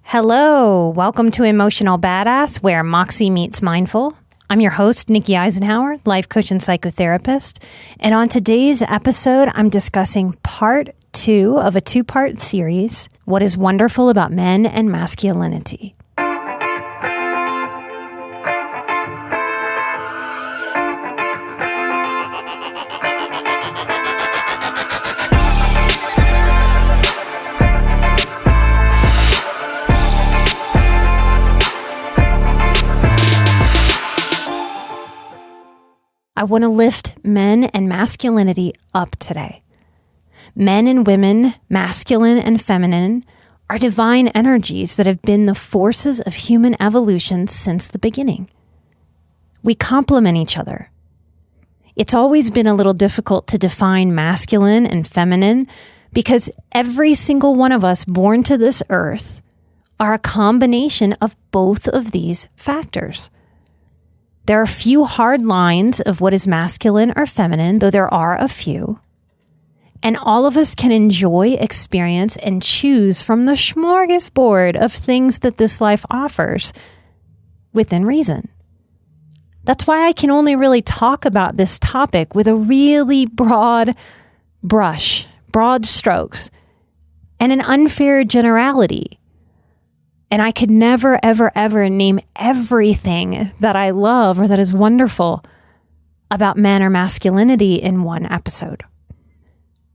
Hello, welcome to Emotional Badass, where Moxie meets Mindful. I'm your host, Nikki Eisenhower, life coach and psychotherapist. And on today's episode, I'm discussing part 2 of a 2-part series, What is Wonderful About Men and Masculinity. I want to lift men and masculinity up today. Men and women, masculine and feminine, are divine energies that have been the forces of human evolution since the beginning. We complement each other. It's always been a little difficult to define masculine and feminine because every single one of us born to this earth are a combination of both of these factors. There are few hard lines of what is masculine or feminine, though there are a few. And all of us can enjoy, experience, and choose from the smorgasbord of things that this life offers within reason. That's why I can only really talk about this topic with a really broad brush, broad strokes, and an unfair generality. And I could never, ever, ever name everything that I love or that is wonderful about men or masculinity in one episode.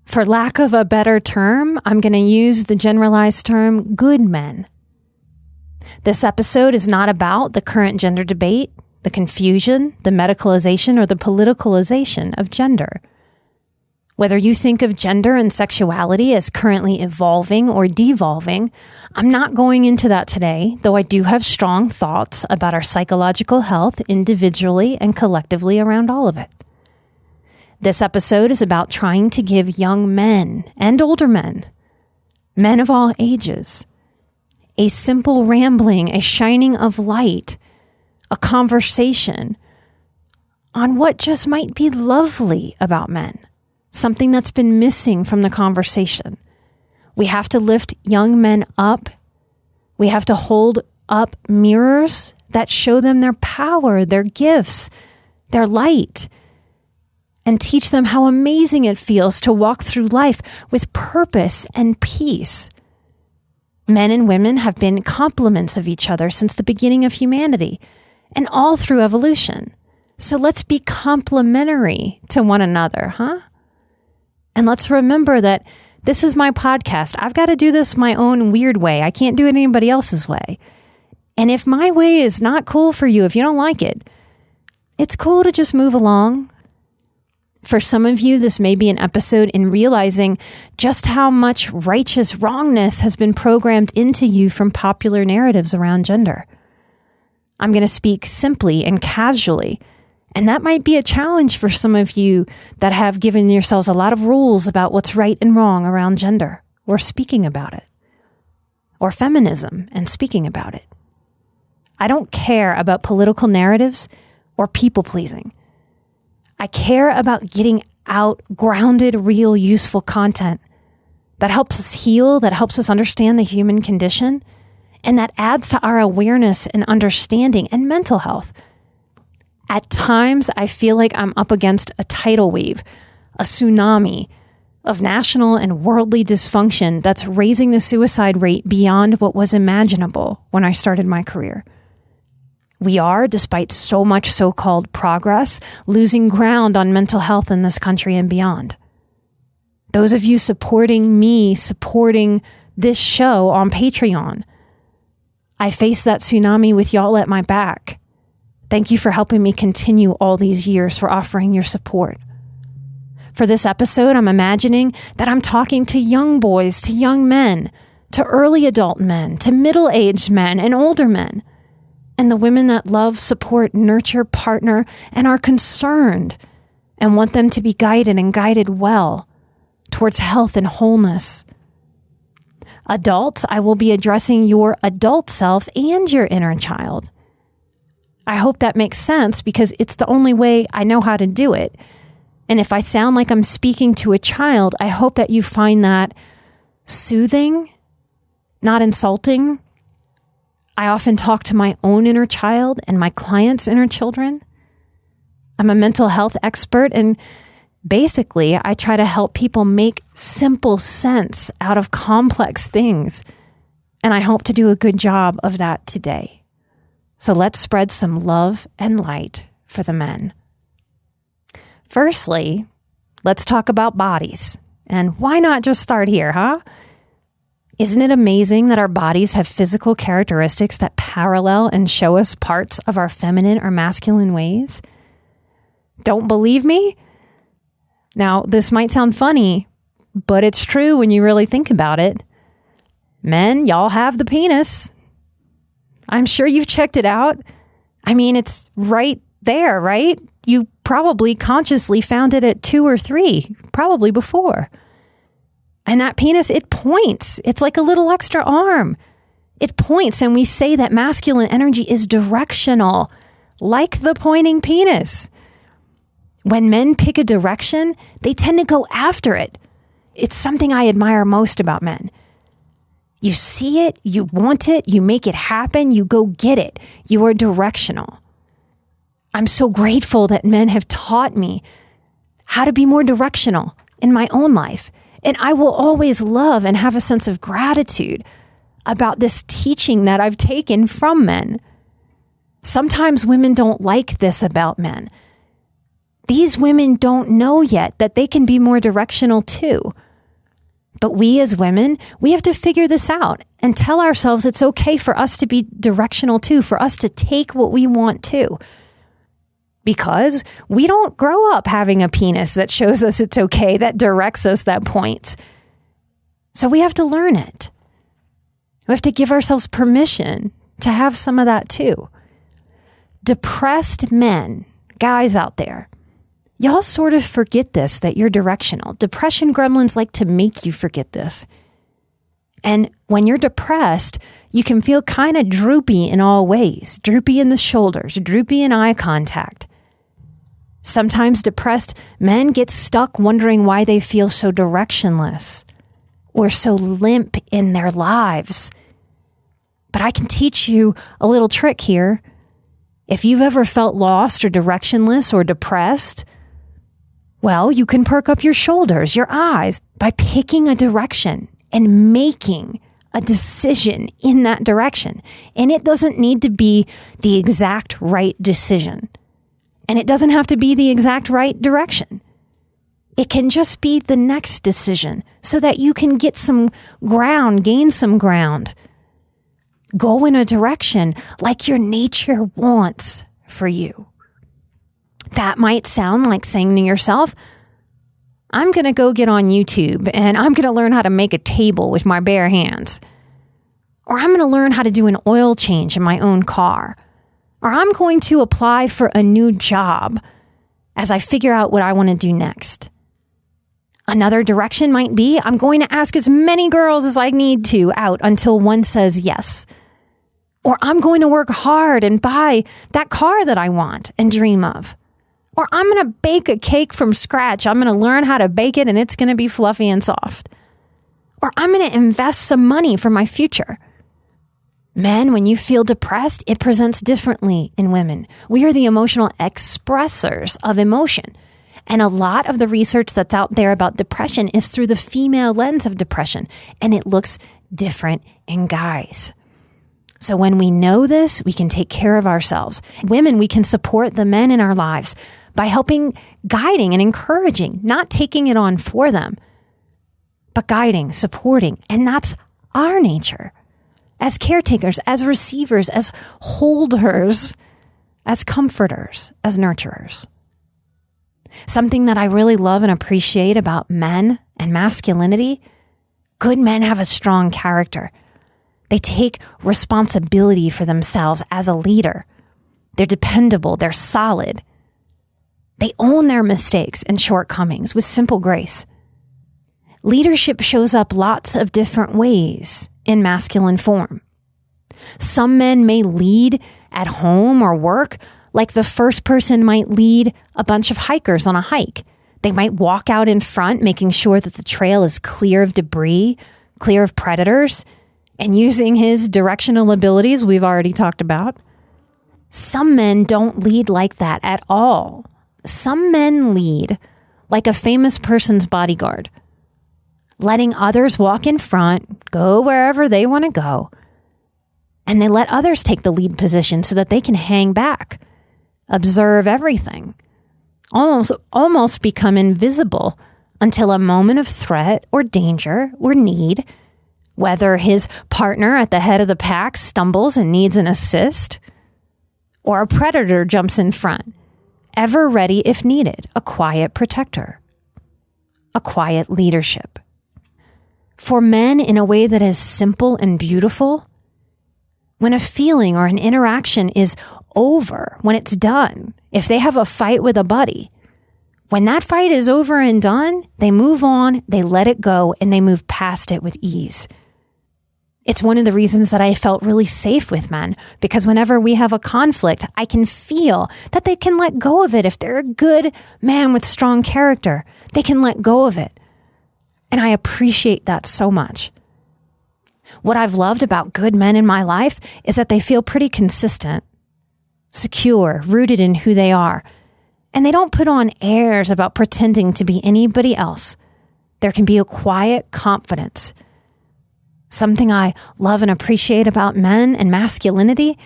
For lack of a better term, I'm going to use the generalized term good men. This episode is not about the current gender debate, the confusion, the medicalization, or the politicalization of gender. Whether you think of gender and sexuality as currently evolving or devolving, I'm not going into that today, though I do have strong thoughts about our psychological health individually and collectively around all of it. This episode is about trying to give young men and older men of all ages, a simple rambling, a shining of light, a conversation on what just might be lovely about men. Something that's been missing from the conversation. We have to lift young men up. We have to hold up mirrors that show them their power, their gifts, their light, and teach them how amazing it feels to walk through life with purpose and peace. Men and women have been complements of each other since the beginning of humanity and all through evolution. So let's be complementary to one another, huh? And let's remember that this is my podcast. I've got to do this my own weird way. I can't do it anybody else's way. And if my way is not cool for you, if you don't like it, it's cool to just move along. For some of you, this may be an episode in realizing just how much righteous wrongness has been programmed into you from popular narratives around gender. I'm going to speak simply and casually. And that might be a challenge for some of you that have given yourselves a lot of rules about what's right and wrong around gender or speaking about it, or feminism and speaking about it. I don't care about political narratives or people pleasing. I care about getting out grounded, real, useful content that helps us heal, that helps us understand the human condition, and that adds to our awareness and understanding and mental health. At times, I feel like I'm up against a tidal wave, a tsunami of national and worldly dysfunction that's raising the suicide rate beyond what was imaginable when I started my career. We are, despite so much so-called progress, losing ground on mental health in this country and beyond. Those of you supporting me, supporting this show on Patreon, I face that tsunami with y'all at my back. Thank you for helping me continue all these years, for offering your support. For this episode, I'm imagining that I'm talking to young boys, to young men, to early adult men, to middle-aged men and older men, and the women that love, support, nurture, partner, and are concerned and want them to be guided and guided well towards health and wholeness. Adults, I will be addressing your adult self and your inner child. I hope that makes sense because it's the only way I know how to do it. And if I sound like I'm speaking to a child, I hope that you find that soothing, not insulting, I often talk to my own inner child and my clients' inner children. I'm a mental health expert, and basically, I try to help people make simple sense out of complex things. And I hope to do a good job of that today. So let's spread some love and light for the men. Firstly, let's talk about bodies. And why not just start here, huh? Isn't it amazing that our bodies have physical characteristics that parallel and show us parts of our feminine or masculine ways? Don't believe me? Now, this might sound funny, but it's true when you really think about it. Men, y'all have the penis. I'm sure you've checked it out. I mean, it's right there, right? You probably consciously found it at 2 or 3, probably before. And that penis, it points. It's like a little extra arm. It points, and we say that masculine energy is directional, like the pointing penis. When men pick a direction, they tend to go after it. It's something I admire most about men. You see it, you want it, you make it happen, you go get it. You are directional. I'm so grateful that men have taught me how to be more directional in my own life. And I will always love and have a sense of gratitude about this teaching that I've taken from men. Sometimes women don't like this about men. These women don't know yet that they can be more directional too. But we as women, we have to figure this out and tell ourselves it's okay for us to be directional too, for us to take what we want too. Because we don't grow up having a penis that shows us it's okay, that directs us, that points. So we have to learn it. We have to give ourselves permission to have some of that too. Depressed men, guys out there, y'all sort of forget this, that you're directional. Depression gremlins like to make you forget this. And when you're depressed, you can feel kind of droopy in all ways. Droopy in the shoulders, droopy in eye contact. Sometimes depressed men get stuck wondering why they feel so directionless or so limp in their lives. But I can teach you a little trick here. If you've ever felt lost or directionless or depressed, well, you can perk up your shoulders, your eyes by picking a direction and making a decision in that direction. And it doesn't need to be the exact right decision. And it doesn't have to be the exact right direction. It can just be the next decision so that you can get some ground, gain some ground. Go in a direction like your nature wants for you. That might sound like saying to yourself, I'm going to go get on YouTube and I'm going to learn how to make a table with my bare hands. Or I'm going to learn how to do an oil change in my own car. Or I'm going to apply for a new job as I figure out what I want to do next. Another direction might be I'm going to ask as many girls as I need to out until one says yes. Or I'm going to work hard and buy that car that I want and dream of. Or I'm going to bake a cake from scratch. I'm going to learn how to bake it and it's going to be fluffy and soft. Or I'm going to invest some money for my future. Men, when you feel depressed, it presents differently in women. We are the emotional expressors of emotion. And a lot of the research that's out there about depression is through the female lens of depression. And it looks different in guys. So when we know this, we can take care of ourselves. Women, we can support the men in our lives by helping, guiding, and encouraging, not taking it on for them, but guiding, supporting. And that's our nature. As caretakers, as receivers, as holders, as comforters, as nurturers. Something that I really love and appreciate about men and masculinity, good men have a strong character. They take responsibility for themselves as a leader. They're dependable, they're solid. They own their mistakes and shortcomings with simple grace. Leadership shows up lots of different ways in masculine form. Some men may lead at home or work like the first person might lead a bunch of hikers on a hike. They might walk out in front, making sure that the trail is clear of debris, clear of predators, and using his directional abilities we've already talked about. Some men don't lead like that at all. Some men lead like a famous person's bodyguard, letting others walk in front, go wherever they want to go, and they let others take the lead position so that they can hang back, observe everything, almost become invisible until a moment of threat or danger or need, whether his partner at the head of the pack stumbles and needs an assist, or a predator jumps in front, ever ready if needed, a quiet protector, a quiet leadership. For men, in a way that is simple and beautiful, when a feeling or an interaction is over, when it's done, if they have a fight with a buddy, when that fight is over and done, they move on, they let it go, and they move past it with ease. It's one of the reasons that I felt really safe with men, because whenever we have a conflict, I can feel that they can let go of it. If they're a good man with strong character, they can let go of it. And I appreciate that so much. What I've loved about good men in my life is that they feel pretty consistent, secure, rooted in who they are. And they don't put on airs about pretending to be anybody else. There can be a quiet confidence. Something I love and appreciate about men and masculinity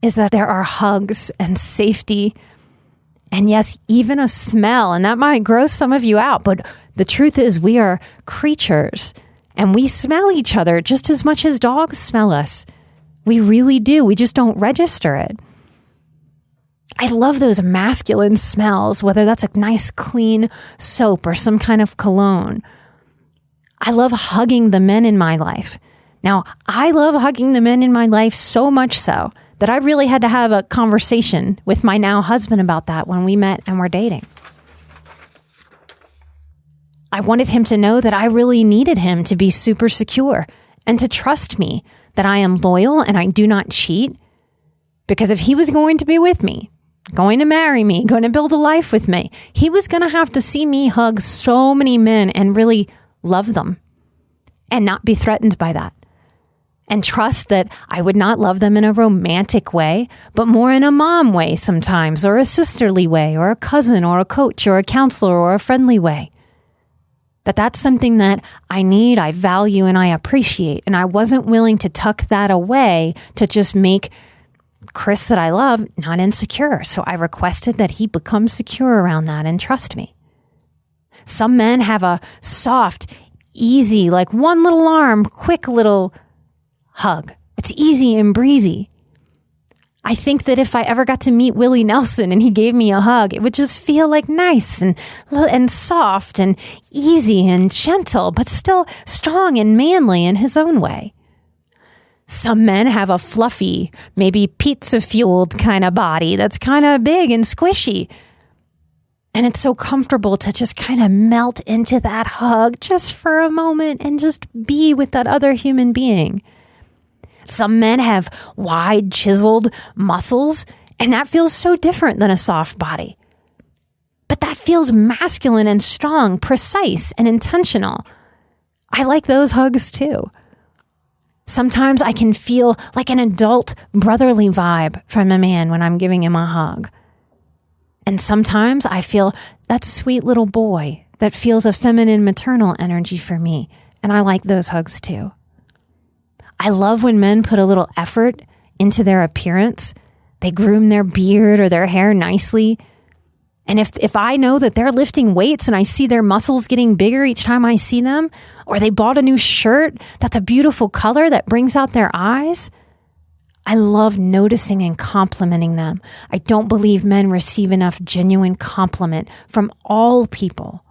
is that there are hugs and safety and, yes, even a smell. And that might gross some of you out, but the truth is we are creatures and we smell each other just as much as dogs smell us. We really do. We just don't register it. I love those masculine smells, whether that's a nice clean soap or some kind of cologne. I love hugging the men in my life. Now, I love hugging the men in my life so much so that I really had to have a conversation with my now husband about that when we met and were dating. I wanted him to know that I really needed him to be super secure and to trust me, that I am loyal and I do not cheat. Because if he was going to be with me, going to marry me, going to build a life with me, he was going to have to see me hug so many men and really love them and not be threatened by that. And trust that I would not love them in a romantic way, but more in a mom way sometimes, or a sisterly way, or a cousin, or a coach, or a counselor, or a friendly way. That's something that I need, I value, and I appreciate. And I wasn't willing to tuck that away to just make Chris that I love not insecure. So I requested that he become secure around that and trust me. Some men have a soft, easy, like one little arm, quick little hug. It's easy and breezy. I think that if I ever got to meet Willie Nelson and he gave me a hug, it would just feel like nice and soft and easy and gentle, but still strong and manly in his own way. Some men have a fluffy, maybe pizza-fueled kind of body that's kind of big and squishy. And it's so comfortable to just kind of melt into that hug just for a moment and just be with that other human being. Some men have wide, chiseled muscles, and that feels so different than a soft body. But that feels masculine and strong, precise and intentional. I like those hugs too. Sometimes I can feel like an adult brotherly vibe from a man when I'm giving him a hug. And sometimes I feel that sweet little boy that feels a feminine maternal energy for me. And I like those hugs too. I love when men put a little effort into their appearance. They groom their beard or their hair nicely. And if I know that they're lifting weights and I see their muscles getting bigger each time I see them, or they bought a new shirt that's a beautiful color that brings out their eyes, I love noticing and complimenting them. I don't believe men receive enough genuine compliment from all people.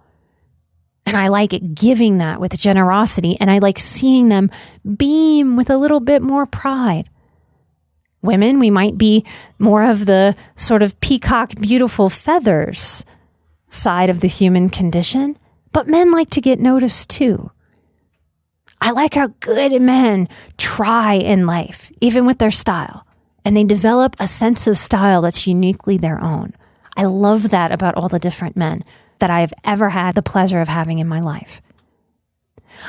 And I like giving that with generosity, and I like seeing them beam with a little bit more pride. Women, we might be more of the sort of peacock, beautiful feathers side of the human condition, but men like to get noticed too. I like how good men try in life, even with their style, and they develop a sense of style that's uniquely their own. I love that about all the different men that I've ever had the pleasure of having in my life.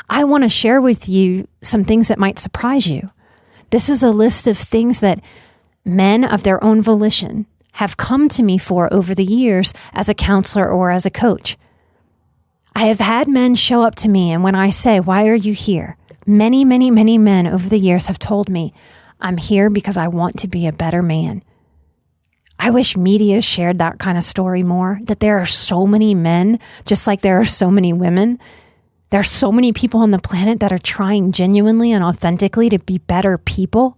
I want to share with you some things that might surprise you. This is a list of things that men of their own volition have come to me for over the years as a counselor or as a coach. I have had men show up to me, and when I say, "Why are you here?" many, many, many men over the years have told me, "I'm here because I want to be a better man." I wish media shared that kind of story more, that there are so many men, just like there are so many women. There are so many people on the planet that are trying genuinely and authentically to be better people.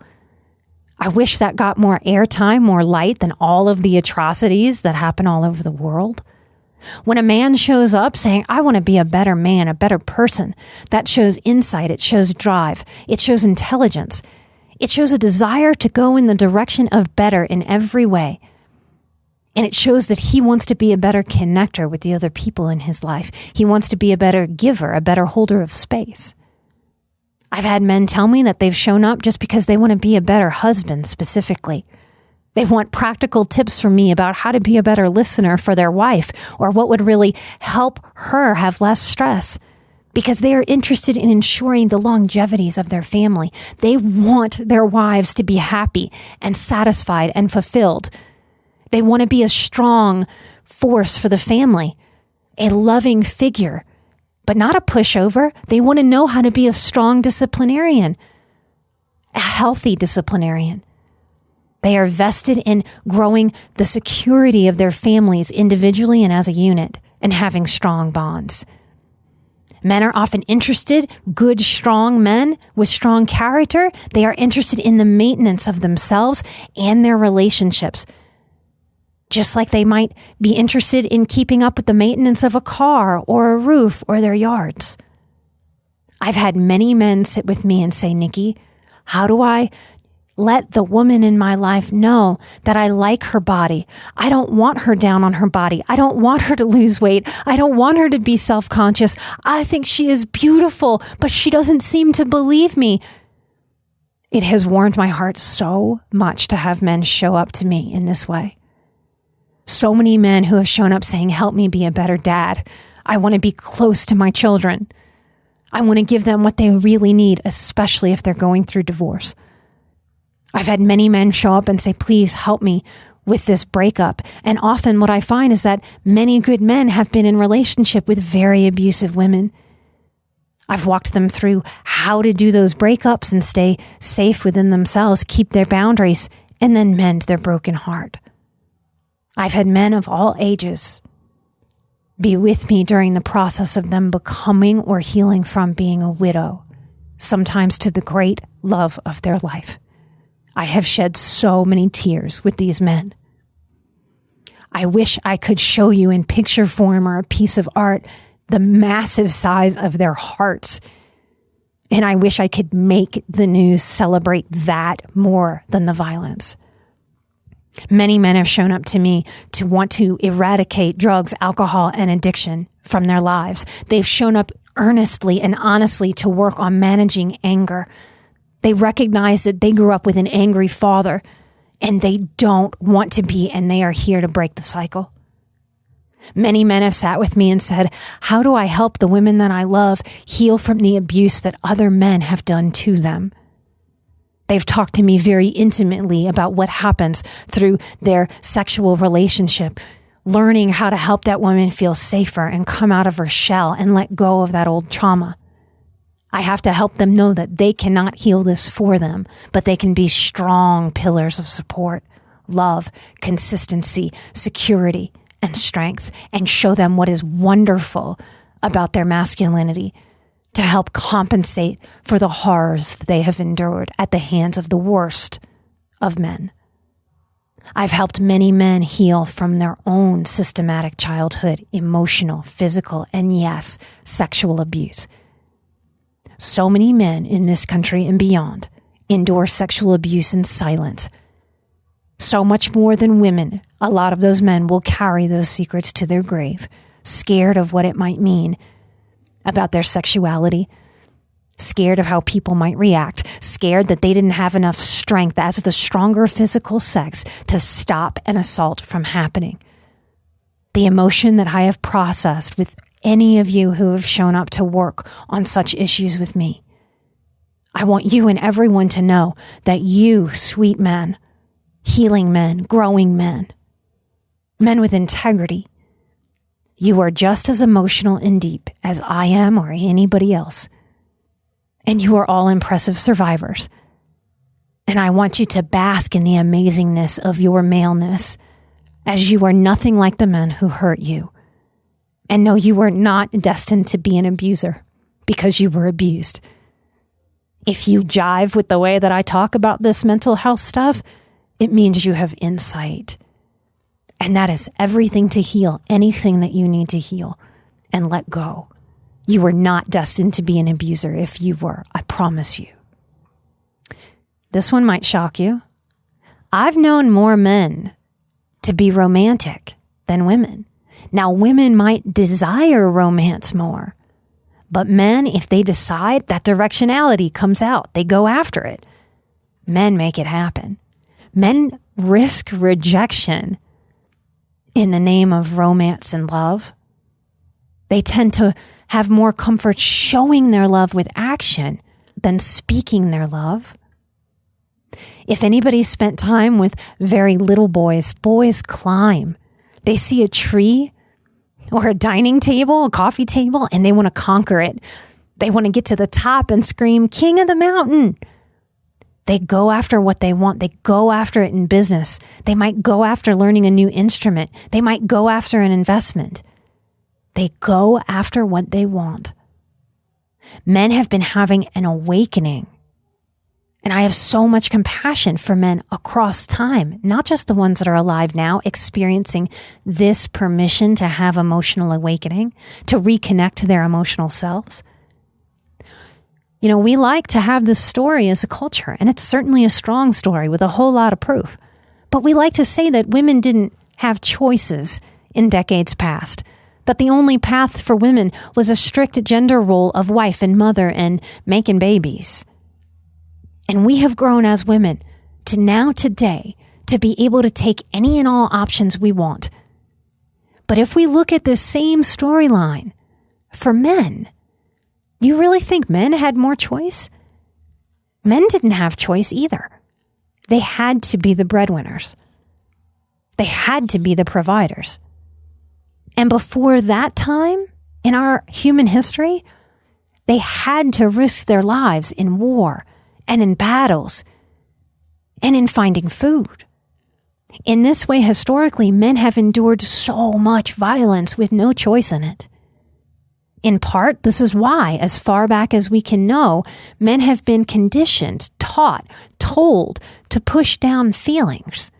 I wish that got more airtime, more light than all of the atrocities that happen all over the world. When a man shows up saying, "I want to be a better man, a better person," that shows insight, it shows drive, it shows intelligence. It shows a desire to go in the direction of better in every way. And it shows that he wants to be a better connector with the other people in his life. He wants to be a better giver, a better holder of space. I've had men tell me that they've shown up just because they want to be a better husband specifically. They want practical tips from me about how to be a better listener for their wife, or what would really help her have less stress, because they are interested in ensuring the longevities of their family. They want their wives to be happy and satisfied and fulfilled. They want to be a strong force for the family, a loving figure, but not a pushover. They want to know how to be a strong disciplinarian, a healthy disciplinarian. They are vested in growing the security of their families individually and as a unit, and having strong bonds. Men are often interested, good, strong men with strong character. They are interested in the maintenance of themselves and their relationships, just like they might be interested in keeping up with the maintenance of a car or a roof or their yards. I've had many men sit with me and say, "Nikki, how do I let the woman in my life know that I like her body? I don't want her down on her body. I don't want her to lose weight. I don't want her to be self-conscious. I think she is beautiful, but she doesn't seem to believe me." It has warmed my heart so much to have men show up to me in this way. So many men who have shown up saying, "Help me be a better dad. I want to be close to my children. I want to give them what they really need, especially if they're going through divorce." I've had many men show up and say, "Please help me with this breakup." And often what I find is that many good men have been in relationship with very abusive women. I've walked them through how to do those breakups and stay safe within themselves, keep their boundaries, and then mend their broken heart. I've had men of all ages be with me during the process of them becoming or healing from being a widow, sometimes to the great love of their life. I have shed so many tears with these men. I wish I could show you in picture form or a piece of art the massive size of their hearts. And I wish I could make the news celebrate that more than the violence. Many men have shown up to me to want to eradicate drugs, alcohol, and addiction from their lives. They've shown up earnestly and honestly to work on managing anger. They recognize that they grew up with an angry father and they don't want to be, and they are here to break the cycle. Many men have sat with me and said, "How do I help the women that I love heal from the abuse that other men have done to them?" They've talked to me very intimately about what happens through their sexual relationship, learning how to help that woman feel safer and come out of her shell and let go of that old trauma. I have to help them know that they cannot heal this for them, but they can be strong pillars of support, love, consistency, security, and strength, and show them what is wonderful about their masculinity, to help compensate for the horrors that they have endured at the hands of the worst of men. I've helped many men heal from their own systematic childhood, emotional, physical, and yes, sexual abuse. So many men in this country and beyond endure sexual abuse in silence. So much more than women, a lot of those men will carry those secrets to their grave, scared of what it might mean about their sexuality, scared of how people might react, scared that they didn't have enough strength as the stronger physical sex to stop an assault from happening. The emotion that I have processed with any of you who have shown up to work on such issues with me. I want you and everyone to know that you, sweet men, healing men, growing men with integrity, you are just as emotional and deep as I am or anybody else. And you are all impressive survivors. And I want you to bask in the amazingness of your maleness, as you are nothing like the men who hurt you. And no, you were not destined to be an abuser because you were abused. If you jive with the way that I talk about this mental health stuff, it means you have insight. And that is everything to heal anything that you need to heal and let go. You were not destined to be an abuser. If you were, I promise you. This one might shock you. I've known more men to be romantic than women. Now, women might desire romance more, but men, if they decide, that directionality comes out. They go after it. Men make it happen. Men risk rejection in the name of romance and love. They tend to have more comfort showing their love with action than speaking their love. If anybody spent time with very little boys, boys climb. They see a tree or a dining table, a coffee table, and they want to conquer it. They want to get to the top and scream, "King of the mountain." They go after what they want. They go after it in business. They might go after learning a new instrument. They might go after an investment. They go after what they want. Men have been having an awakening. And I have so much compassion for men across time, not just the ones that are alive now, experiencing this permission to have emotional awakening, to reconnect to their emotional selves. You know, we like to have this story as a culture, and it's certainly a strong story with a whole lot of proof. But we like to say that women didn't have choices in decades past, that the only path for women was a strict gender role of wife and mother and making babies. And we have grown as women to now today to be able to take any and all options we want. But if we look at this same storyline for men, you really think men had more choice? Men didn't have choice either. They had to be the breadwinners. They had to be the providers. And before that time in our human history, they had to risk their lives in war and in battles, and in finding food. In this way, historically, men have endured so much violence with no choice in it. In part, this is why, as far back as we can know, men have been conditioned, taught, told to push down feelings,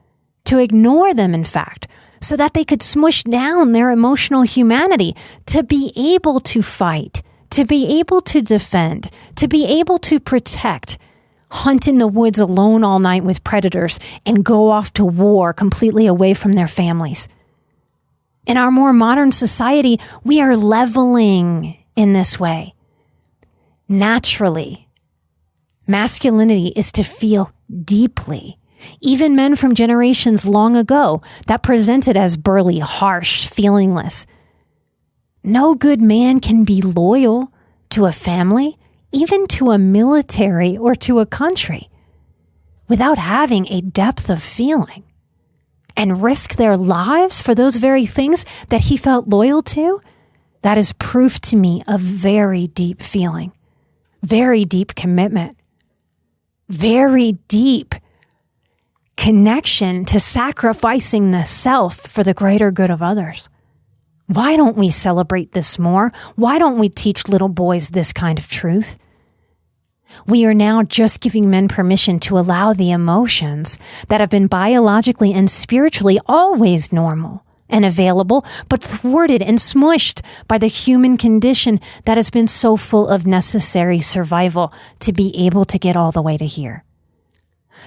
to ignore them, in fact, so that they could smush down their emotional humanity to be able to fight, to be able to defend, to be able to protect, hunt in the woods alone all night with predators, and go off to war completely away from their families. In our more modern society, we are leveling in this way. Naturally, masculinity is to feel deeply. Even men from generations long ago that presented as burly, harsh, feelingless. No good man can be loyal to a family, even to a military or to a country, without having a depth of feeling, and risk their lives for those very things that he felt loyal to. That is proof to me of very deep feeling, very deep commitment, very deep connection to sacrificing the self for the greater good of others. Why don't we celebrate this more? Why don't we teach little boys this kind of truth? We are now just giving men permission to allow the emotions that have been biologically and spiritually always normal and available, but thwarted and smushed by the human condition that has been so full of necessary survival to be able to get all the way to here.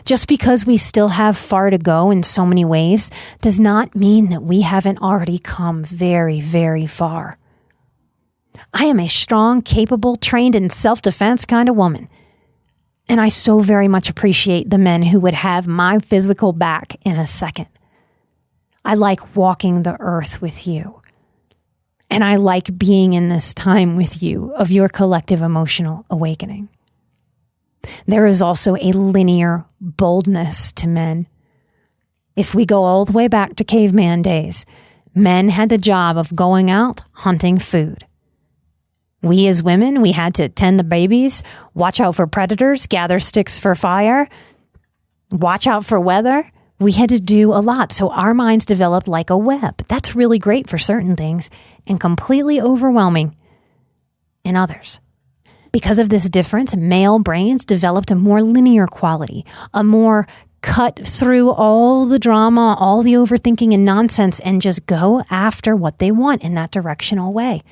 Just because we still have far to go in so many ways does not mean that we haven't already come very, very far. I am a strong, capable, trained in self-defense kind of woman. And I so very much appreciate the men who would have my physical back in a second. I like walking the earth with you. And I like being in this time with you of your collective emotional awakening. There is also a linear boldness to men. If we go all the way back to caveman days, men had the job of going out hunting food. We as women, we had to tend the babies, watch out for predators, gather sticks for fire, watch out for weather. We had to do a lot. So our minds developed like a web. That's really great for certain things and completely overwhelming in others. Because of this difference, male brains developed a more linear quality, a more cut through all the drama, all the overthinking and nonsense, and just go after what they want in that directional way.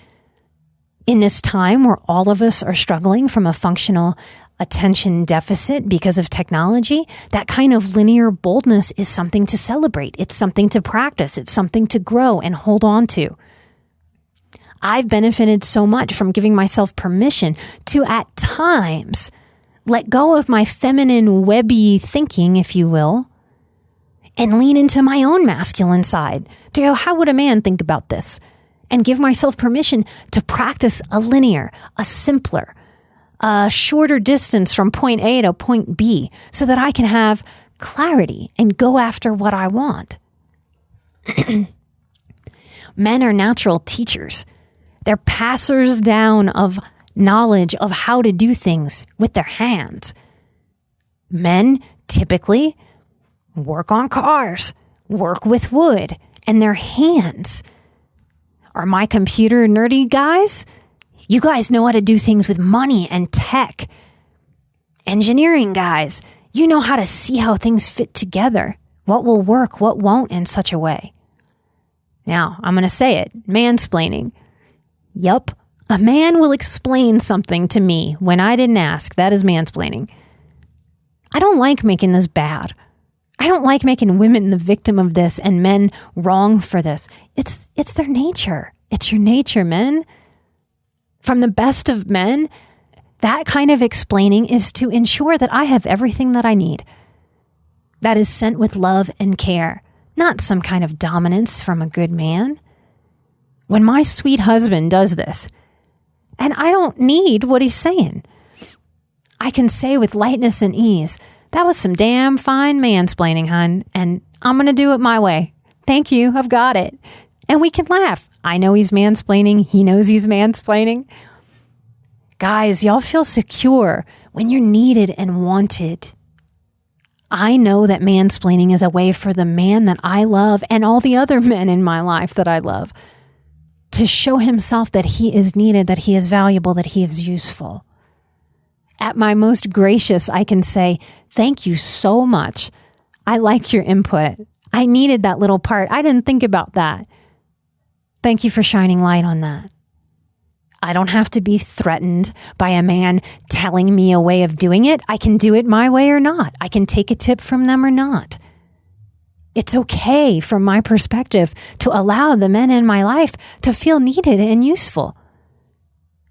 In this time where all of us are struggling from a functional attention deficit because of technology, that kind of linear boldness is something to celebrate. It's something to practice. It's something to grow and hold on to. I've benefited so much from giving myself permission to, at times, let go of my feminine webby thinking, if you will, and lean into my own masculine side. To go, how would a man think about this? And give myself permission to practice a linear, a simpler, a shorter distance from point A to point B so that I can have clarity and go after what I want. Men are natural teachers. They're passers down of knowledge of how to do things with their hands. Men typically work on cars, work with wood, and their hands. Are my computer nerdy guys? You guys know how to do things with money and tech. Engineering guys, you know how to see how things fit together, what will work, what won't in such a way. Now, I'm going to say it, mansplaining. Yup, a man will explain something to me when I didn't ask. That is mansplaining. I don't like making this bad. I don't like making women the victim of this and men wrong for this. It's their nature. It's your nature, men. From the best of men, that kind of explaining is to ensure that I have everything that I need. That is sent with love and care, not some kind of dominance from a good man. When my sweet husband does this, and I don't need what he's saying, I can say with lightness and ease, that was some damn fine mansplaining, hon, and I'm going to do it my way. Thank you, I've got it. And we can laugh. I know he's mansplaining. He knows he's mansplaining. Guys, y'all feel secure when you're needed and wanted. I know that mansplaining is a way for the man that I love and all the other men in my life that I love to show himself that he is needed, that he is valuable, that he is useful. At my most gracious, I can say, thank you so much. I like your input. I needed that little part. I didn't think about that. Thank you for shining light on that. I don't have to be threatened by a man telling me a way of doing it. I can do it my way or not. I can take a tip from them or not. It's okay from my perspective to allow the men in my life to feel needed and useful.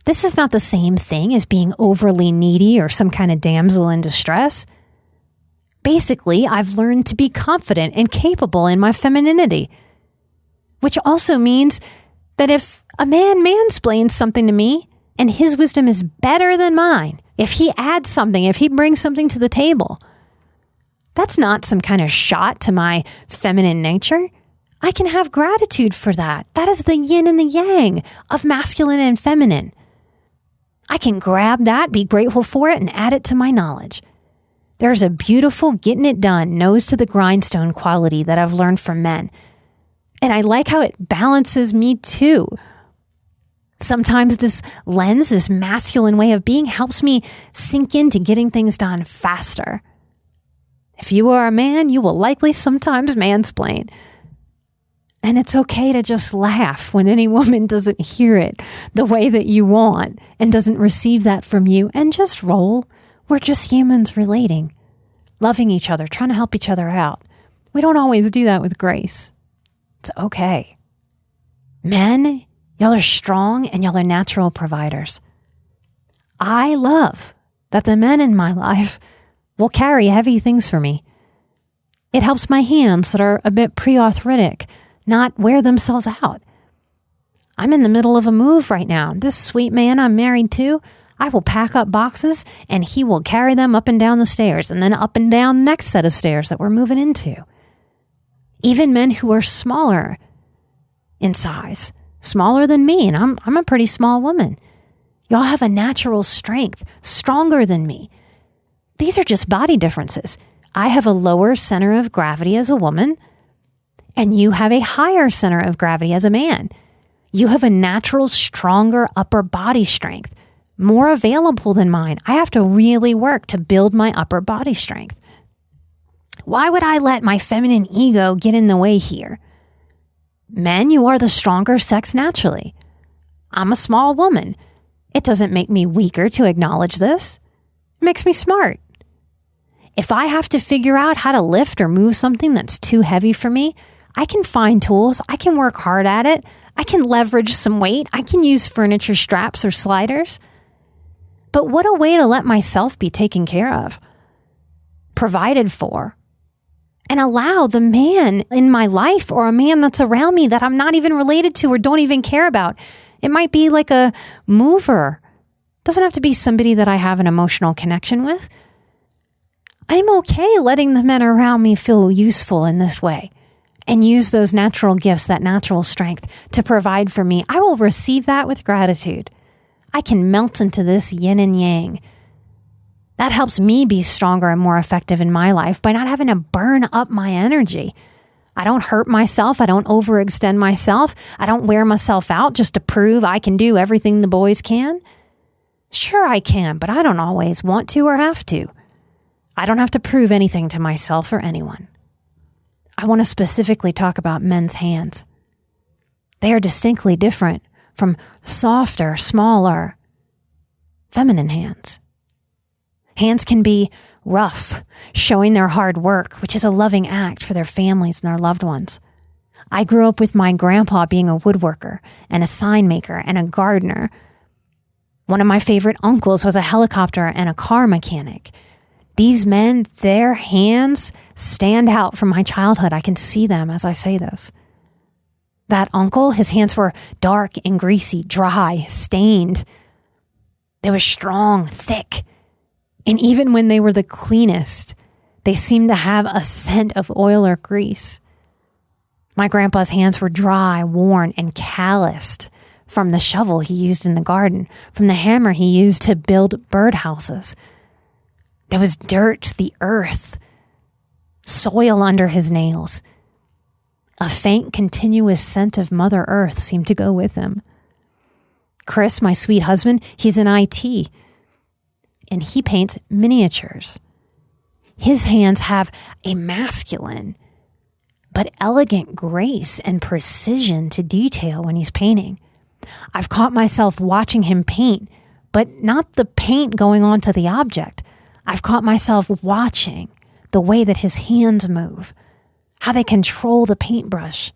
This is not the same thing as being overly needy or some kind of damsel in distress. Basically, I've learned to be confident and capable in my femininity, which also means that if a man mansplains something to me and his wisdom is better than mine, if he adds something, if he brings something to the table, that's not some kind of shot to my feminine nature. I can have gratitude for that. That is the yin and the yang of masculine and feminine. I can grab that, be grateful for it, and add it to my knowledge. There's a beautiful getting it done, nose to the grindstone quality that I've learned from men. And I like how it balances me too. Sometimes this lens, this masculine way of being, helps me sink into getting things done faster. If you are a man, you will likely sometimes mansplain. And it's okay to just laugh when any woman doesn't hear it the way that you want and doesn't receive that from you, and just roll. We're just humans relating, loving each other, trying to help each other out. We don't always do that with grace. It's okay. Men, y'all are strong and y'all are natural providers. I love that the men in my life will carry heavy things for me. It helps my hands that are a bit pre-arthritic not wear themselves out. I'm in the middle of a move right now. This sweet man I'm married to, I will pack up boxes and he will carry them up and down the stairs and then up and down the next set of stairs that we're moving into. Even men who are smaller in size, smaller than me, and I'm a pretty small woman. Y'all have a natural strength, stronger than me. These are just body differences. I have a lower center of gravity as a woman, and you have a higher center of gravity as a man. You have a natural, stronger upper body strength, more available than mine. I have to really work to build my upper body strength. Why would I let my feminine ego get in the way here? Men, you are the stronger sex naturally. I'm a small woman. It doesn't make me weaker to acknowledge this. It makes me smart. If I have to figure out how to lift or move something that's too heavy for me, I can find tools. I can work hard at it. I can leverage some weight. I can use furniture straps or sliders. But what a way to let myself be taken care of, provided for, and allow the man in my life or a man that's around me that I'm not even related to or don't even care about. It might be like a mover. It doesn't have to be somebody that I have an emotional connection with. I'm okay letting the men around me feel useful in this way and use those natural gifts, that natural strength to provide for me. I will receive that with gratitude. I can melt into this yin and yang. That helps me be stronger and more effective in my life by not having to burn up my energy. I don't hurt myself. I don't overextend myself. I don't wear myself out just to prove I can do everything the boys can. Sure, I can, but I don't always want to or have to. I don't have to prove anything to myself or anyone. I want to specifically talk about men's hands. They are distinctly different from softer, smaller, feminine hands. Hands can be rough, showing their hard work, which is a loving act for their families and their loved ones. I grew up with my grandpa being a woodworker and a sign maker and a gardener. One of my favorite uncles was a helicopter and a car mechanic. These men, their hands stand out from my childhood. I can see them as I say this. That uncle, his hands were dark and greasy, dry, stained. They were strong, thick. And even when they were the cleanest, they seemed to have a scent of oil or grease. My grandpa's hands were dry, worn, and calloused from the shovel he used in the garden, from the hammer he used to build birdhouses. There was dirt, the earth, soil under his nails. A faint, continuous scent of Mother Earth seemed to go with him. Chris, my sweet husband, he's in IT, and he paints miniatures. His hands have a masculine but elegant grace and precision to detail when he's painting. I've caught myself watching him paint, but not the paint going onto the object. I've caught myself watching the way that his hands move, how they control the paintbrush,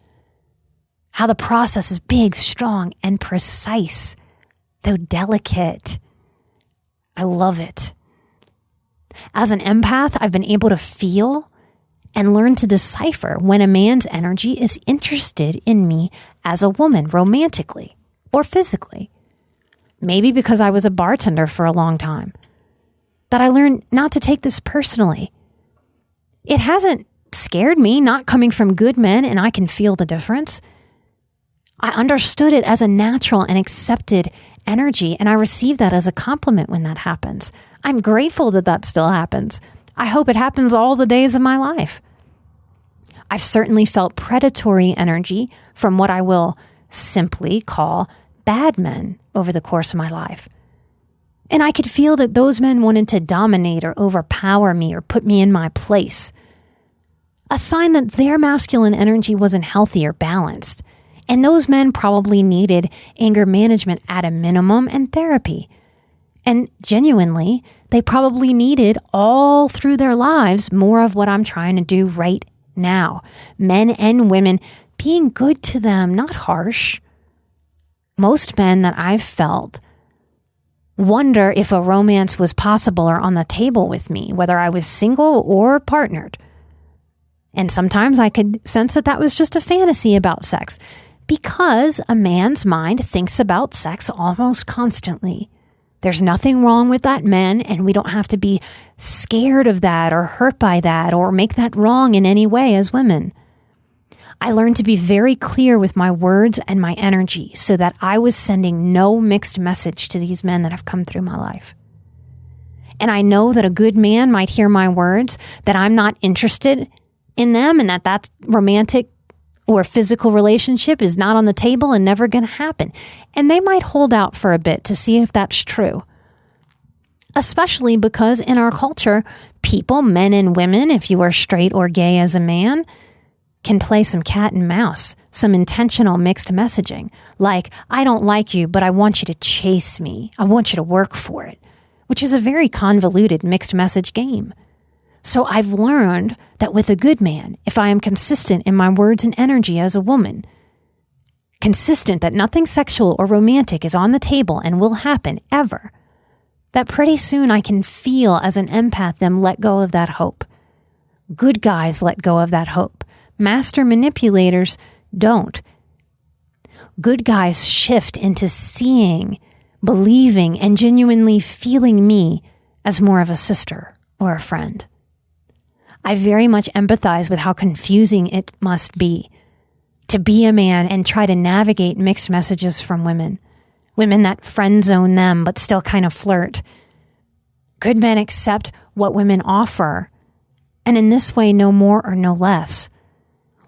how the process is big, strong, and precise, though delicate. I love it. As an empath, I've been able to feel and learn to decipher when a man's energy is interested in me as a woman, romantically or physically. Maybe because I was a bartender for a long time, that I learned not to take this personally. It hasn't scared me, not coming from good men, and I can feel the difference. I understood it as a natural and accepted energy, and I receive that as a compliment when that happens. I'm grateful that that still happens. I hope it happens all the days of my life. I've certainly felt predatory energy from what I will simply call bad men over the course of my life. And I could feel that those men wanted to dominate or overpower me or put me in my place. A sign that their masculine energy wasn't healthy or balanced. And those men probably needed anger management at a minimum and therapy. And genuinely, they probably needed all through their lives more of what I'm trying to do right now. Men and women being good to them, not harsh. Most men that I've felt wonder if a romance was possible or on the table with me, whether I was single or partnered. And sometimes I could sense that that was just a fantasy about sex. Because a man's mind thinks about sex almost constantly. There's nothing wrong with that, men, and we don't have to be scared of that or hurt by that or make that wrong in any way as women. I learned to be very clear with my words and my energy so that I was sending no mixed message to these men that have come through my life. And I know that a good man might hear my words, that I'm not interested in them and that romantic or physical relationship is not on the table and never going to happen. And they might hold out for a bit to see if that's true. Especially because in our culture, people, men and women, if you are straight or gay as a man, can play some cat and mouse, some intentional mixed messaging. Like, I don't like you, but I want you to chase me. I want you to work for it, which is a very convoluted mixed message game. So I've learned that with a good man, if I am consistent in my words and energy as a woman, consistent that nothing sexual or romantic is on the table and will happen ever, that pretty soon I can feel as an empath them let go of that hope. Good guys let go of that hope. Master manipulators don't. Good guys shift into seeing, believing, and genuinely feeling me as more of a sister or a friend. I very much empathize with how confusing it must be to be a man and try to navigate mixed messages from women that friend zone them but still kind of flirt. Good men accept what women offer, and in this way, no more or no less.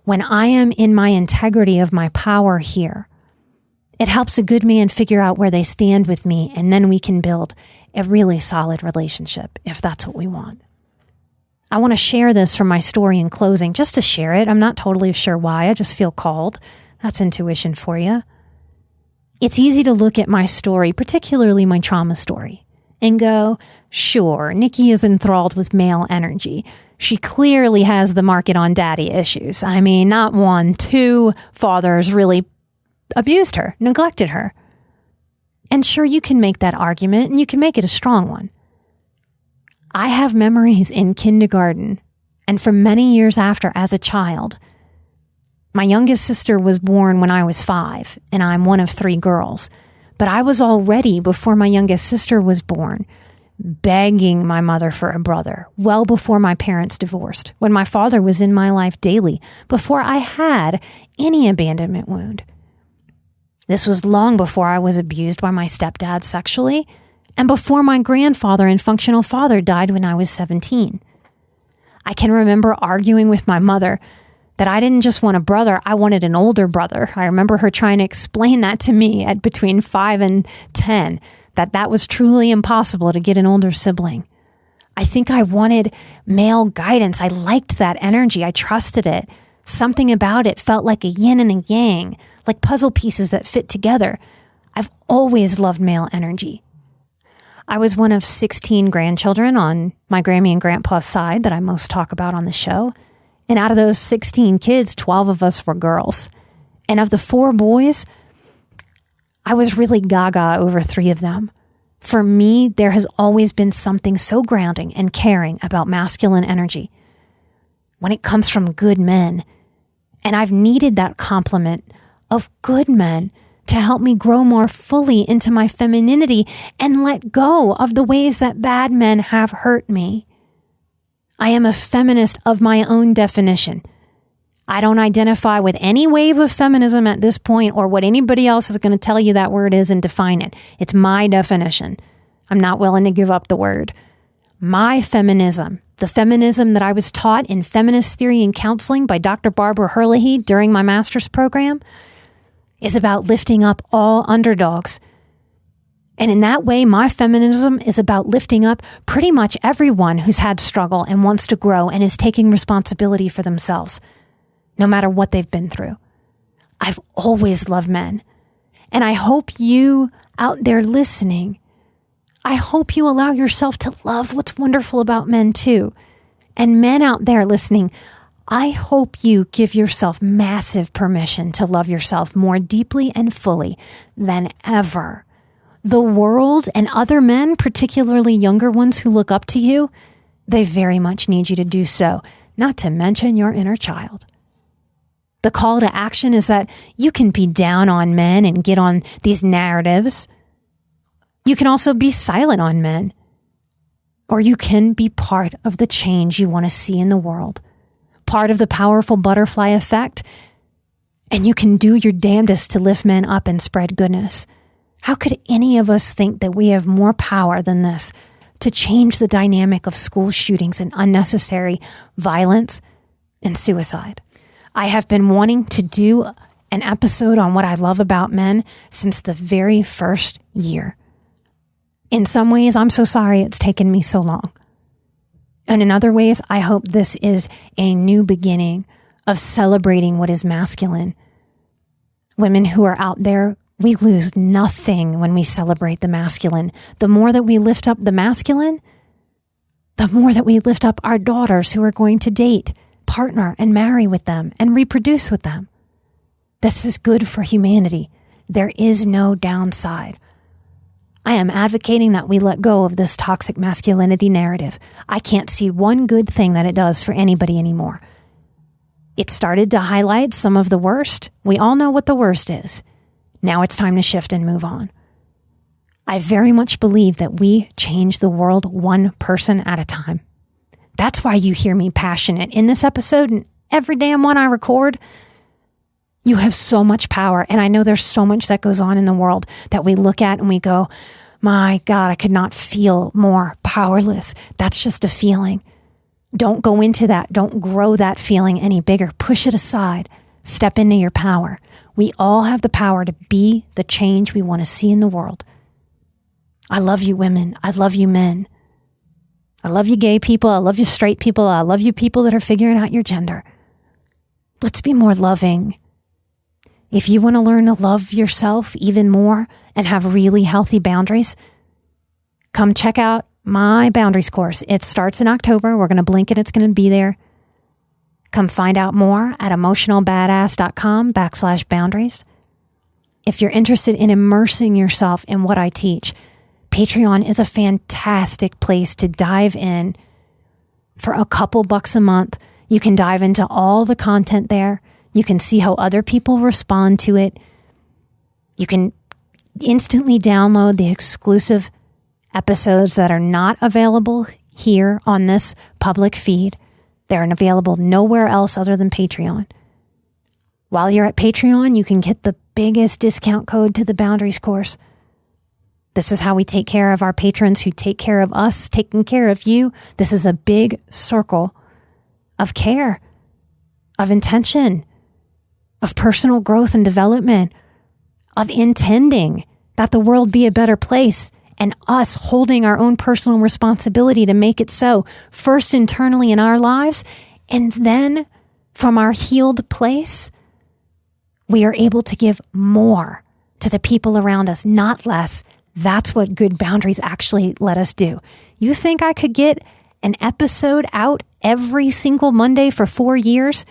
When I am in my integrity of my power here, it helps a good man figure out where they stand with me, and then we can build a really solid relationship if that's what we want. I want to share this from my story in closing, just to share it. I'm not totally sure why. I just feel called. That's intuition for you. It's easy to look at my story, particularly my trauma story, and go, sure, Nikki is enthralled with male energy. She clearly has the market on daddy issues. I mean, not one, two fathers really abused her, neglected her. And sure, you can make that argument, and you can make it a strong one. I have memories in kindergarten and for many years after as a child. My youngest sister was born when I was 5, and I'm one of 3 girls. But I was already, before my youngest sister was born, begging my mother for a brother, well before my parents divorced, when my father was in my life daily, before I had any abandonment wound. This was long before I was abused by my stepdad sexually, and before my grandfather and functional father died when I was 17. I can remember arguing with my mother that I didn't just want a brother, I wanted an older brother. I remember her trying to explain that to me at between 5 and 10, that was truly impossible to get an older sibling. I think I wanted male guidance. I liked that energy. I trusted it. Something about it felt like a yin and a yang, like puzzle pieces that fit together. I've always loved male energy. I was one of 16 grandchildren on my Grammy and Grandpa's side that I most talk about on the show. And out of those 16 kids, 12 of us were girls. And of the 4 boys, I was really gaga over 3 of them. For me, there has always been something so grounding and caring about masculine energy when it comes from good men. And I've needed that complement of good men to help me grow more fully into my femininity and let go of the ways that bad men have hurt me. I am a feminist of my own definition. I don't identify with any wave of feminism at this point or what anybody else is going to tell you that word is and define it. It's my definition. I'm not willing to give up the word. My feminism, the feminism that I was taught in feminist theory and counseling by Dr. Barbara Herlihy during my master's program, is about lifting up all underdogs. And in that way, my feminism is about lifting up pretty much everyone who's had struggle and wants to grow and is taking responsibility for themselves, no matter what they've been through. I've always loved men. And I hope you out there listening, I hope you allow yourself to love what's wonderful about men too. And men out there listening, I hope you give yourself massive permission to love yourself more deeply and fully than ever. The world and other men, particularly younger ones who look up to you, they very much need you to do so, not to mention your inner child. The call to action is that you can be down on men and get on these narratives. You can also be silent on men. Or you can be part of the change you want to see in the world, part of the powerful butterfly effect, and you can do your damnedest to lift men up and spread goodness. How could any of us think that we have more power than this to change the dynamic of school shootings and unnecessary violence and suicide? I have been wanting to do an episode on what I love about men since the very first year. In some ways, I'm so sorry it's taken me so long. And in other ways, I hope this is a new beginning of celebrating what is masculine. Women who are out there, we lose nothing when we celebrate the masculine. The more that we lift up the masculine, the more that we lift up our daughters who are going to date, partner, and marry with them and reproduce with them. This is good for humanity. There is no downside. I am advocating that we let go of this toxic masculinity narrative. I can't see one good thing that it does for anybody anymore. It started to highlight some of the worst. We all know what the worst is. Now it's time to shift and move on. I very much believe that we change the world one person at a time. That's why you hear me passionate in this episode and every damn one I record. You have so much power. And I know there's so much that goes on in the world that we look at and we go, my God, I could not feel more powerless. That's just a feeling. Don't go into that. Don't grow that feeling any bigger. Push it aside. Step into your power. We all have the power to be the change we want to see in the world. I love you women. I love you men. I love you gay people. I love you straight people. I love you people that are figuring out your gender. Let's be more loving. If you want to learn to love yourself even more and have really healthy boundaries, come check out my boundaries course. It starts in October. We're going to blink it. It's going to be there. Come find out more at emotionalbadass.com/boundaries. If you're interested in immersing yourself in what I teach, Patreon is a fantastic place to dive in. For a couple bucks a month, you can dive into all the content there. You can see how other people respond to it. You can instantly download the exclusive episodes that are not available here on this public feed. They're available nowhere else other than Patreon. While you're at Patreon, you can get the biggest discount code to the Boundaries course. This is how we take care of our patrons who take care of us, taking care of you. This is a big circle of care, of intention, of personal growth and development, of intending that the world be a better place and us holding our own personal responsibility to make it so, first internally in our lives, and then from our healed place, we are able to give more to the people around us, not less. That's what good boundaries actually let us do. You think I could get an episode out every single Monday for 4 years?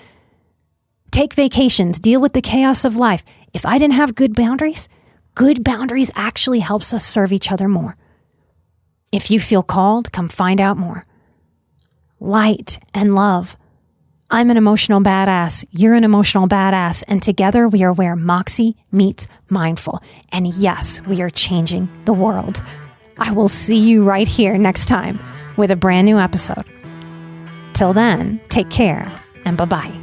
Take vacations, deal with the chaos of life. If I didn't have good boundaries actually helps us serve each other more. If you feel called, come find out more. Light and love. I'm an emotional badass. You're an emotional badass. And together we are where Moxie meets mindful. And yes, we are changing the world. I will see you right here next time with a brand new episode. Till then, take care and bye-bye.